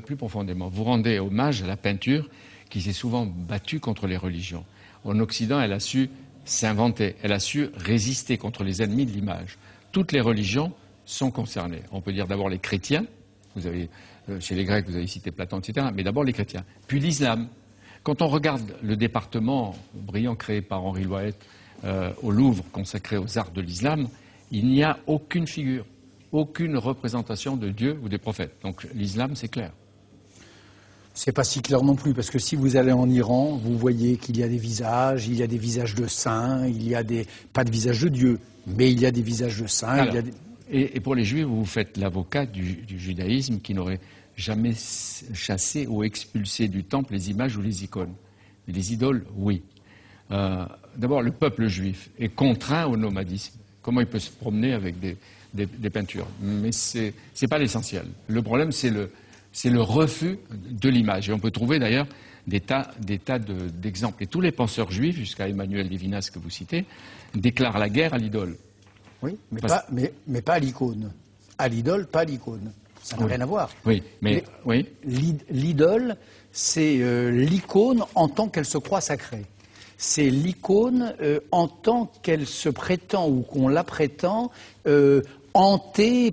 plus profondément. Vous rendez hommage à la peinture qui s'est souvent battue contre les religions. En Occident, elle a su s'inventer, elle a su résister contre les ennemis de l'image. Toutes les religions sont concernées. On peut dire d'abord les chrétiens, vous avez, chez les Grecs, vous avez cité Platon, etc., mais d'abord les chrétiens. Puis l'islam. Quand on regarde le département brillant créé par Henri Loihet au Louvre, consacré aux arts de l'islam, il n'y a aucune figure, aucune représentation de Dieu ou des prophètes. Donc l'islam, c'est clair. C'est pas si clair non plus, parce que si vous allez en Iran, vous voyez qu'il y a des visages, il y a des visages de saints, il y a des... pas de visage de Dieu, mais il y a des visages de saints. Alors, il y a des... et pour les Juifs, vous faites l'avocat du judaïsme qui n'aurait jamais chassé ou expulsé du temple les images ou les icônes. Les idoles, oui. D'abord, le peuple juif est contraint au nomadisme. Comment il peut se promener avec des peintures? Mais c'est pas l'essentiel. Le problème, c'est le refus de l'image. Et on peut trouver d'ailleurs des tas d'exemples. Et tous les penseurs juifs, jusqu'à Emmanuel Levinas que vous citez, déclarent la guerre à l'idole. Oui, mais pas à l'icône. À l'idole, pas à l'icône. Ça n'a rien à voir. Oui, mais oui. L'idole, c'est l'icône en tant qu'elle se croit sacrée. C'est l'icône en tant qu'elle se prétend ou qu'on la prétend hantée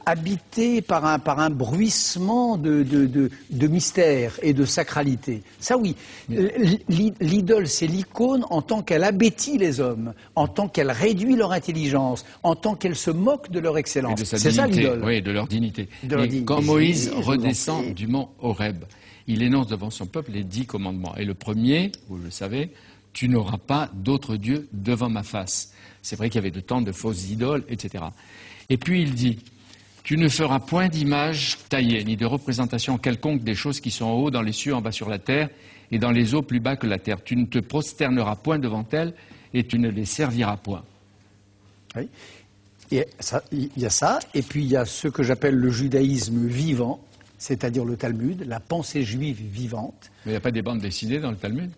habitée par un bruissement de mystère et de sacralité. Ça oui, l'idole c'est l'icône en tant qu'elle abétit les hommes, en tant qu'elle réduit leur intelligence, en tant qu'elle se moque de leur excellence. C'est ça l'idole. Oui, de leur dignité. Et quand Moïse redescend du mont Horeb, il énonce devant son peuple les 10 commandements. Et le premier, vous le savez, tu n'auras pas d'autre Dieu devant ma face. C'est vrai qu'il y avait de tant de fausses idoles, etc. Et puis il dit, tu ne feras point d'image taillée, ni de représentation quelconque des choses qui sont en haut dans les cieux, en bas sur la terre, et dans les eaux plus bas que la terre. Tu ne te prosterneras point devant elles, et tu ne les serviras point. Oui. Et il y a ça, et puis il y a ce que j'appelle le judaïsme vivant, c'est-à-dire le Talmud, la pensée juive vivante. Mais il n'y a pas des bandes dessinées dans le Talmud?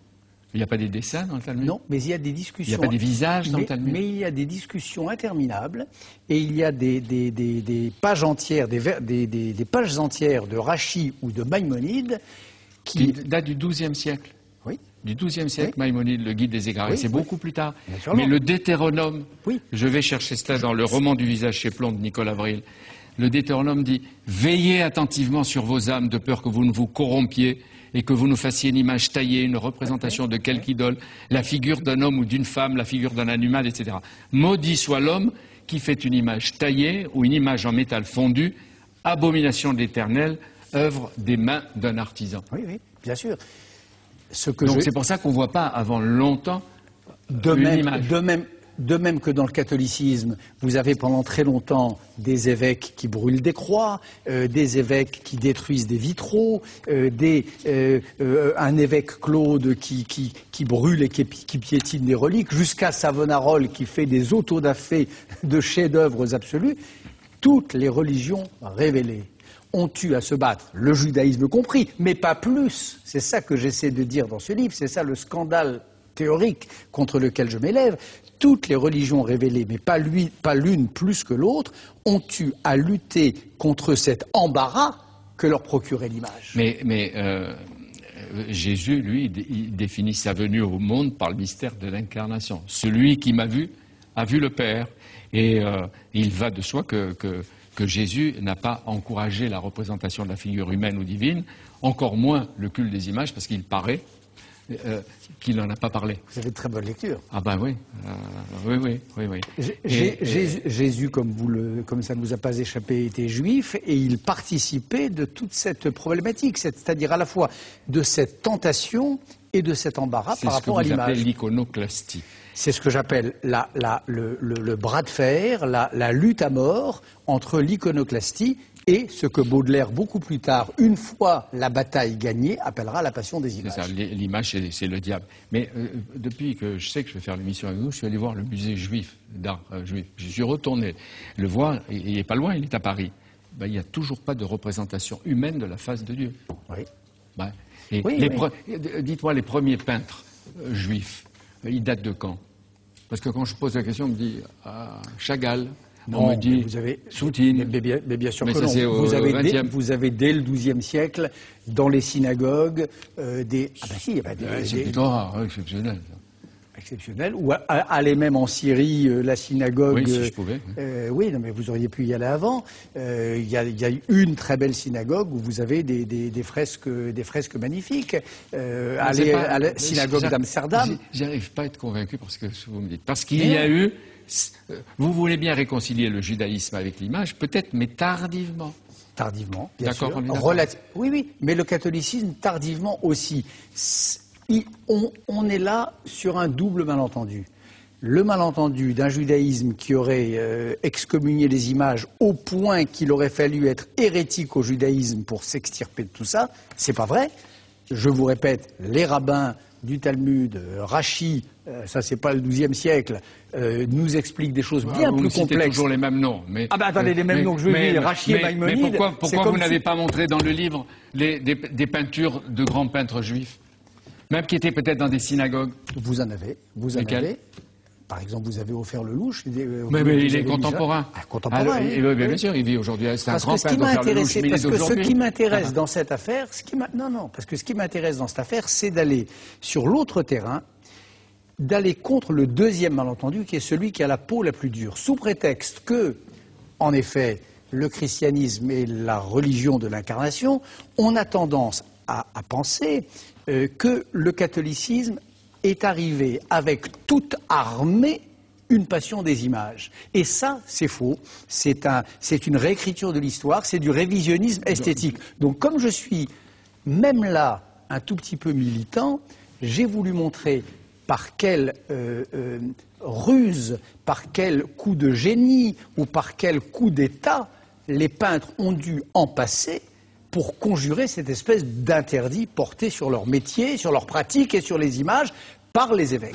Il n'y a pas des dessins dans le Talmud? Non, mais il y a des discussions. Il n'y a pas des visages dans le Talmud? Mais il y a des discussions interminables et il y a des pages entières, des pages entières de Rachi ou de Maïmonide qui datent du XIIe siècle. Oui. Du XIIe siècle, oui. Maïmonide, le guide des égarés, oui, c'est beaucoup plus tard. Mais le Deutéronome, oui. Je vais chercher cela dans le roman du visage chez Plomb de Nicolas Avril. Le Deutéronome dit « Veillez attentivement sur vos âmes de peur que vous ne vous corrompiez et que vous nous fassiez une image taillée, une représentation de quelque idole, la figure d'un homme ou d'une femme, la figure d'un animal, etc. Maudit soit l'homme qui fait une image taillée ou une image en métal fondu, abomination de l'Éternel, œuvre des mains d'un artisan. » Oui, oui, bien sûr. Donc c'est pour ça qu'on ne voit pas avant longtemps une image. De même que dans le catholicisme, vous avez pendant très longtemps des évêques qui brûlent des croix, des évêques qui détruisent des vitraux, un évêque Claude qui brûle et qui piétine des reliques, jusqu'à Savonarola qui fait des autodafés de chefs-d'œuvre absolus. Toutes les religions révélées ont eu à se battre, le judaïsme compris, mais pas plus. C'est ça que j'essaie de dire dans ce livre, c'est ça le scandale théorique contre lequel je m'élève. Toutes les religions révélées, mais pas l'une plus que l'autre, ont eu à lutter contre cet embarras que leur procurait l'image. Mais Jésus, lui, il définit sa venue au monde par le mystère de l'incarnation. Celui qui m'a vu a vu le Père. Et il va de soi que Jésus n'a pas encouragé la représentation de la figure humaine ou divine, encore moins le culte des images, parce qu'il paraît qu'il n'en a pas parlé. Vous avez de très bonne lecture. Ah ben oui, oui. Jésus, comme ça ne vous a pas échappé, était juif et il participait de toute cette problématique, c'est-à-dire à la fois de cette tentation et de cet embarras par rapport à l'image. C'est ce que vous appelez l'iconoclastie. C'est ce que j'appelle le bras de fer, la lutte à mort entre l'iconoclastie et ce que Baudelaire, beaucoup plus tard, une fois la bataille gagnée, appellera la passion des images. C'est ça, l'image, c'est le diable. Mais depuis que je sais que je vais faire l'émission avec vous, je suis allé voir le musée juif, d'art juif. Je suis retourné le voir, il n'est pas loin, il est à Paris. Ben, il n'y a toujours pas de représentation humaine de la face de Dieu. Oui. Ben, dites-moi, les premiers peintres juifs, ils datent de quand? Parce que quand je pose la question, on me dit Chagall, On me dit Soutine. Mais bien sûr Mais que ça, non. c'est au XXe. Vous avez dès le XIIe siècle, dans les synagogues, des... Ah ben si, C'est plutôt rare, exceptionnel. Exceptionnel. Ou aller même en Syrie, la synagogue... Oui, si je pouvais. Oui, non, mais vous auriez pu y aller avant. Il y a une très belle synagogue où vous avez des fresques magnifiques. Allez à la synagogue d'Amsterdam. J'arrive pas à être convaincu par ce que vous me dites. Parce qu'il y a eu... Vous voulez bien réconcilier le judaïsme avec l'image, peut-être, mais tardivement. Tardivement, bien sûr. Oui, mais le catholicisme, tardivement aussi. On est là sur un double malentendu. Le malentendu d'un judaïsme qui aurait excommunié les images au point qu'il aurait fallu être hérétique au judaïsme pour s'extirper de tout ça, c'est pas vrai. Je vous répète, les rabbins du Talmud, Rachi, ça c'est pas le XIIe siècle, nous expliquent des choses bien plus complexes. C'est toujours les mêmes noms. Mais, attendez, les mêmes noms que je veux dire, Rachi et Maïmonide. Mais pourquoi vous n'avez pas montré dans le livre des peintures de grands peintres juifs, même qui étaient peut-être dans des synagogues? Vous en avez. Par exemple, vous avez offert le Louche. Mais il est contemporain. Contemporain, oui. Bien sûr, il vit aujourd'hui. C'est un grand peintre d'Offert le Louche, mais il est d'aujourd'hui. Parce que ce qui m'intéresse dans cette affaire, c'est d'aller sur l'autre terrain, d'aller contre le deuxième malentendu, qui est celui qui a la peau la plus dure, sous prétexte que, en effet, le christianisme est la religion de l'incarnation. On a tendance à penser que le catholicisme est arrivé avec toute armée une passion des images. Et ça, c'est faux. C'est une réécriture de l'histoire, c'est du révisionnisme esthétique. Donc comme je suis, même là, un tout petit peu militant, j'ai voulu montrer par quelle ruse, par quel coup de génie ou par quel coup d'État les peintres ont dû en passer pour conjurer cette espèce d'interdit porté sur leur métier, sur leur pratique et sur les images par les évêques.